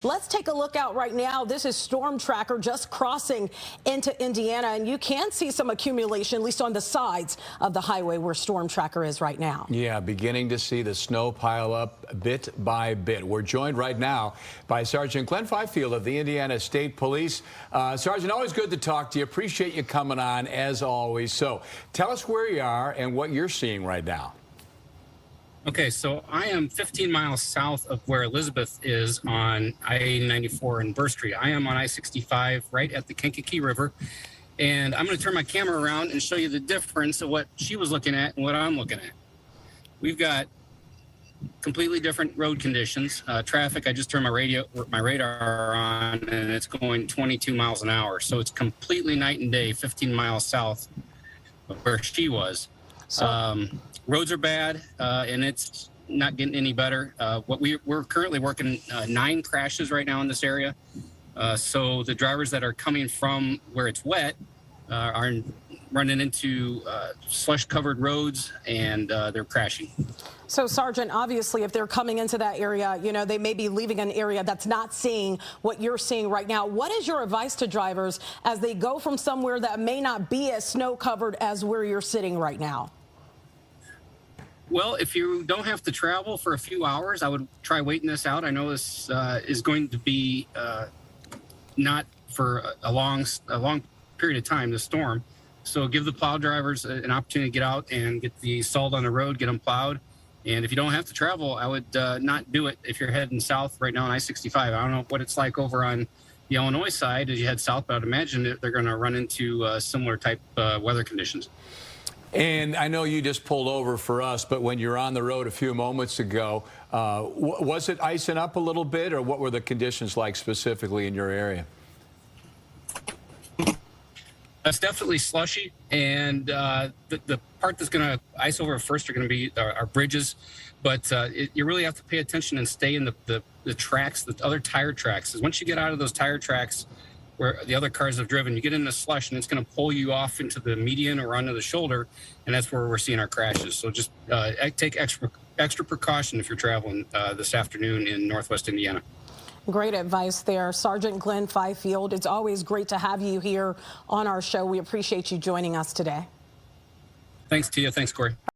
Let's take a look out right now. This is Storm Tracker just crossing into Indiana, and you can see some accumulation, at least on the sides of the highway where Storm Tracker is right now. Yeah, beginning to see the snow pile up bit by bit. We're joined right now by Sergeant Glen Fifield of the Indiana State Police. Sergeant, always good to talk to you. Appreciate you coming on, as always. So tell us where you are and what you're seeing right now. Okay, so I am 15 miles south of where Elizabeth is on I-94 in Burr Street. I am on I-65 right at the Kankakee River, and I'm going to turn my camera around and show you the difference of what she was looking at and what I'm looking at. We've got completely different road conditions. Traffic, I just turned my radar on, and it's going 22 miles an hour. So it's completely night and day, 15 miles south of where she was. Roads are bad, and it's not getting any better. We're currently working 9 crashes right now in this area. So the drivers that are coming from where it's wet are running into slush-covered roads, and they're crashing. So, Sergeant, obviously, if they're coming into that area, you know, they may be leaving an area that's not seeing what you're seeing right now. What is your advice to drivers as they go from somewhere that may not be as snow-covered as where you're sitting right now? Well, if you don't have to travel for a few hours, I would try waiting this out. I know this is going to be not for a long period of time, the storm. So give the plow drivers an opportunity to get out and get the salt on the road, get them plowed. And if you don't have to travel, I would not do it if you're heading south right now on I-65. I don't know what it's like over on the Illinois side as you head south, but I'd imagine that they're going to run into similar type weather conditions. And I know you just pulled over for us, but when you're on the road a few moments ago, was it icing up a little bit, or what were the conditions like specifically in your area? It's definitely slushy, and the part that's going to ice over first are going to be our bridges, but you really have to pay attention and stay in the tracks, the other tire tracks. Because once you get out of those tire tracks where the other cars have driven, you get in the slush, and it's going to pull you off into the median or onto the shoulder, and that's where we're seeing our crashes. So just take extra precaution if you're traveling this afternoon in Northwest Indiana. Great advice there, Sergeant Glen Fifield. It's always great to have you here on our show. We appreciate you joining us today. Thanks, Tia. Thanks, Corey.